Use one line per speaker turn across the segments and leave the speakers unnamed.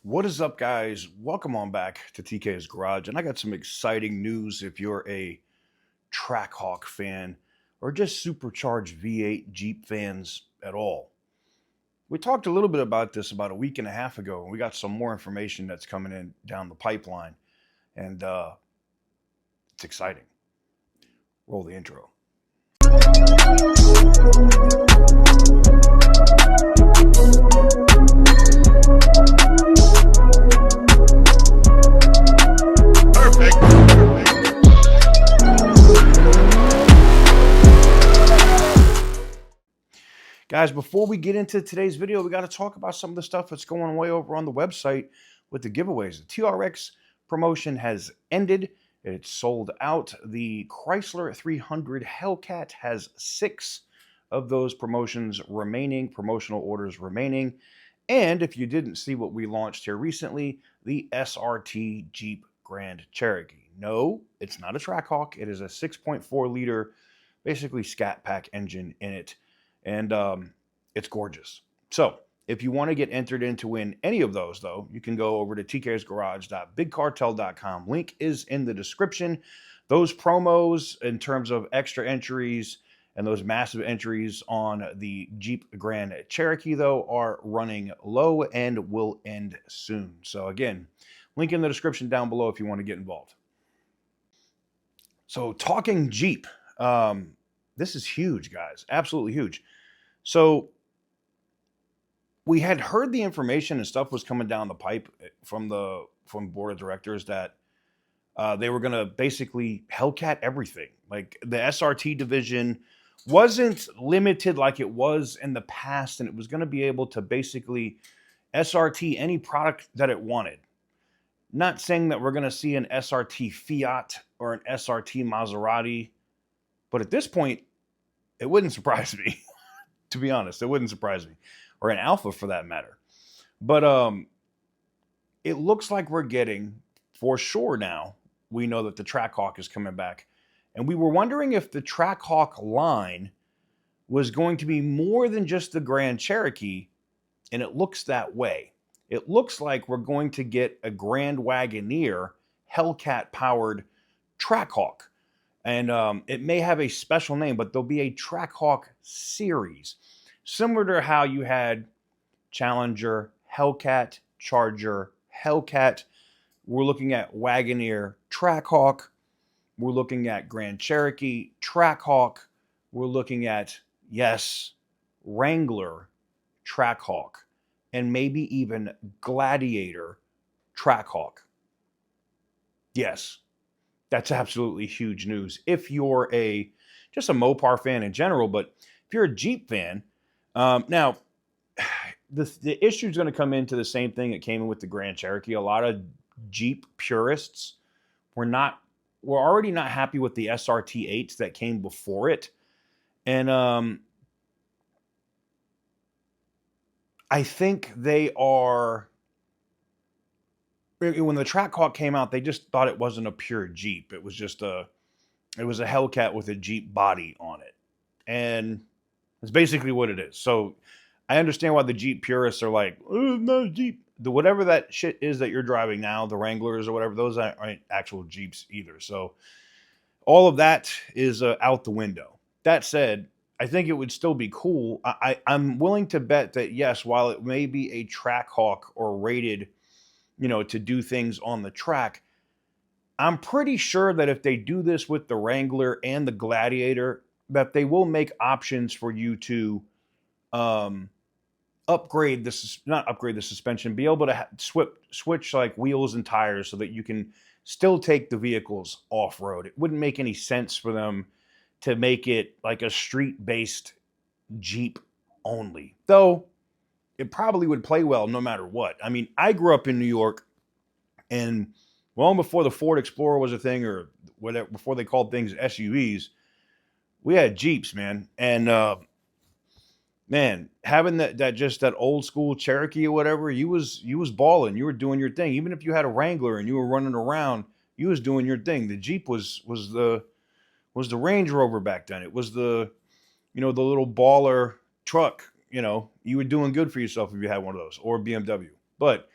What is up, guys? Welcome on back to TK's Garage. And I got some exciting news if you're a TrackHawk fan or just supercharged V8 Jeep fans at all. We talked a little bit about this about a week and a half ago, and we got some more information that's coming in down the pipeline. And it's exciting. Roll the intro. Guys, before we get into today's video, we got to talk about some of the stuff that's going way over on the website with the giveaways. The TRX promotion has ended. It's sold out. The Chrysler 300 Hellcat has 6 of those promotional orders remaining. And if you didn't see what we launched here recently, the SRT Jeep Grand Cherokee. No, it's not a TrackHawk. It is a 6.4 liter, basically scat pack engine in it. And it's gorgeous. So if you want to get entered in to win any of those, though, you can go over to tk'sgarage.bigcartel.com. Link is in the description. Those promos in terms of extra entries and those massive entries on the Jeep Grand Cherokee, though, are running low and will end soon. So again, link in the description down below if you want to get involved. So talking Jeep, this is huge, guys. Absolutely huge. So we had heard the information and stuff was coming down the pipe from board of directors that they were going to basically Hellcat everything. Like the SRT division wasn't limited like it was in the past, and it was going to be able to basically SRT any product that it wanted. Not saying that we're going to see an SRT Fiat or an SRT Maserati, but at this point, it wouldn't surprise me. To be honest, it wouldn't surprise me. Or an Alpha for that matter. But it looks like we're getting, for sure now, we know that the TrackHawk is coming back. And we were wondering if the TrackHawk line was going to be more than just the Grand Cherokee, and it looks that way. It looks like we're going to get a Grand Wagoneer Hellcat-powered TrackHawk. And it may have a special name, but there'll be a TrackHawk series. Similar to how you had Challenger, Hellcat, Charger, Hellcat. We're looking at Wagoneer, TrackHawk. We're looking at Grand Cherokee, TrackHawk. We're looking at, yes, Wrangler, TrackHawk. And maybe even Gladiator, TrackHawk. Yes. That's absolutely huge news. If you're just a Mopar fan in general, but if you're a Jeep fan, now the issue is going to come into the same thing that came in with the Grand Cherokee. A lot of Jeep purists were already not happy with the SRT 8s that came before it, and I think they are. When the TrackHawk came out, they just thought it wasn't a pure Jeep. It was just it was a Hellcat with a Jeep body on it. And it's basically what it is. So I understand why the Jeep purists are like, oh, no Jeep. Whatever that shit is that you're driving now, the Wranglers or whatever, those aren't actual Jeeps either. So all of that is out the window. That said, I think it would still be cool. I'm willing to bet that, yes, while it may be a TrackHawk or rated, to do things on the track, I'm pretty sure that if they do this with the Wrangler and the Gladiator, that they will make options for you to not upgrade the suspension, be able to switch like wheels and tires so that you can still take the vehicles off-road. It wouldn't make any sense for them to make it like a street-based Jeep only. Though, it probably would play well no matter what. I mean, I grew up in New York, and long before the Ford Explorer was a thing, or whatever, before they called things SUVs, we had Jeeps, man. And man, having that old school Cherokee or whatever, you was balling. You were doing your thing. Even if you had a Wrangler and you were running around, you was doing your thing. The Jeep was the Range Rover back then. It was the little baller truck. You were doing good for yourself if you had one of those, or BMW. But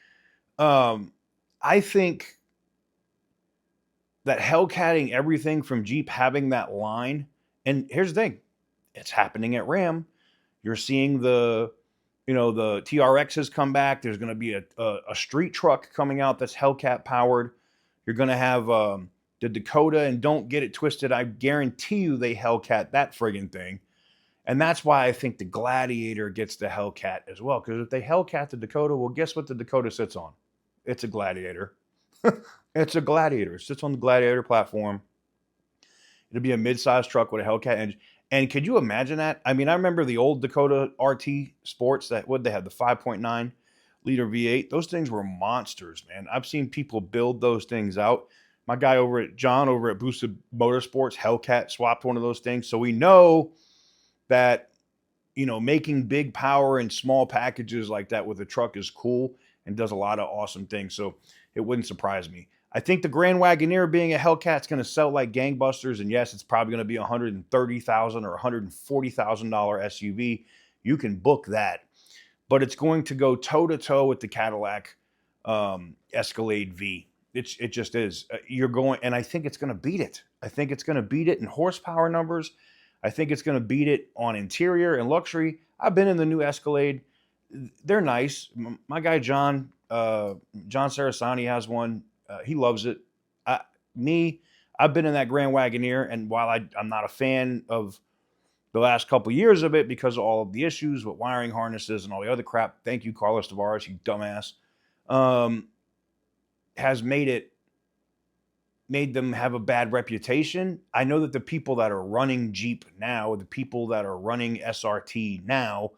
I think that Hellcatting everything from Jeep having that line, and here's the thing, it's happening at Ram. You're seeing the TRXs come back. There's going to be a street truck coming out that's Hellcat powered. You're going to have the Dakota, and don't get it twisted, I guarantee you they Hellcat that friggin' thing. And that's why I think the Gladiator gets the Hellcat as well. Because if they Hellcat the Dakota, well, guess what the Dakota sits on? It's a Gladiator. It's a Gladiator. It sits on the Gladiator platform. It'll be a mid-sized truck with a Hellcat engine. And could you imagine that? I mean, I remember the old Dakota RT Sports that they had the 5.9 liter V8. Those things were monsters, man. I've seen people build those things out. My guy John over at Boosted Motorsports, Hellcat swapped one of those things. So we know that, making big power in small packages like that with a truck is cool and does a lot of awesome things. So it wouldn't surprise me. I think the Grand Wagoneer being a Hellcat is going to sell like gangbusters. And yes, it's probably going to be $130,000 or $140,000 SUV. You can book that. But it's going to go toe-to-toe with the Cadillac Escalade V. It just is. And I think it's going to beat it. I think it's going to beat it in horsepower numbers. I think it's going to beat it on interior and luxury. I've been in the new Escalade. They're nice. My guy John Sarasani has one. He loves it. I've been in that Grand Wagoneer, and while I'm not a fan of the last couple of years of it because of all of the issues with wiring harnesses and all the other crap, thank you, Carlos Tavares, you dumbass, has made them have a bad reputation. I know that the people that are running Jeep now, the people that are running SRT now,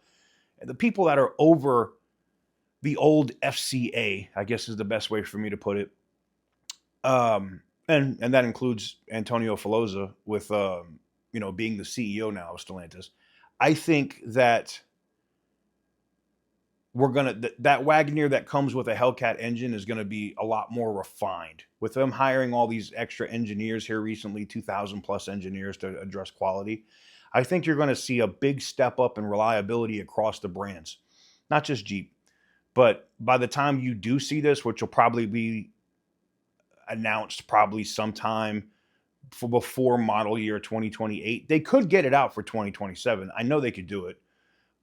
the people that are over the old FCA, I guess is the best way for me to put it. And that includes Antonio Filosa with, being the CEO now of Stellantis. I think that that Wagoneer that comes with a Hellcat engine is going to be a lot more refined. With them hiring all these extra engineers here recently, 2,000 plus engineers to address quality, I think you're going to see a big step up in reliability across the brands, not just Jeep. But by the time you do see this, which will probably be announced probably sometime before model year 2028, they could get it out for 2027. I know they could do it.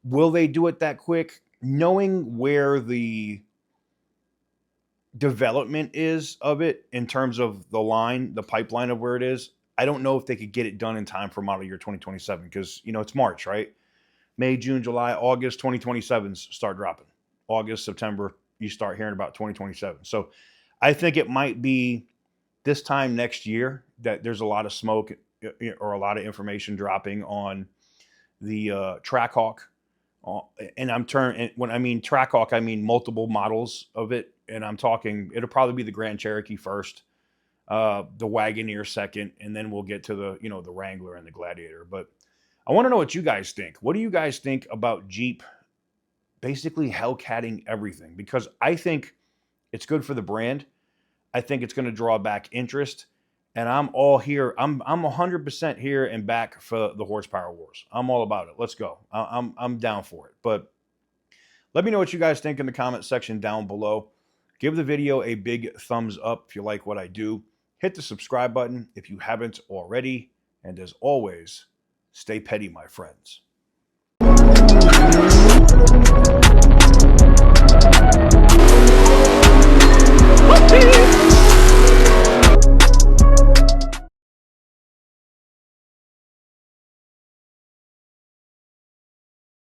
Will they do it that quick? Knowing where the development is of it in terms of the pipeline of where it is, I don't know if they could get it done in time for model year 2027 because, it's March, right? May, June, July, August 2027s start dropping. August, September, you start hearing about 2027. So I think it might be this time next year that there's a lot of smoke or a lot of information dropping on the TrackHawk. And when I mean TrackHawk, I mean multiple models of it. And I'm talking, it'll probably be the Grand Cherokee first, the Wagoneer second, and then we'll get to the Wrangler and the Gladiator. But I want to know what you guys think. What do you guys think about Jeep basically Hellcatting everything? Because I think it's good for the brand. I think it's going to draw back interest. And I'm all here. I'm 100% here and back for the horsepower wars. I'm all about it. Let's go. I'm down for it. But let me know what you guys think in the comment section down below. Give the video a big thumbs up if you like what I do. Hit the subscribe button if you haven't already. And as always, stay petty, my friends.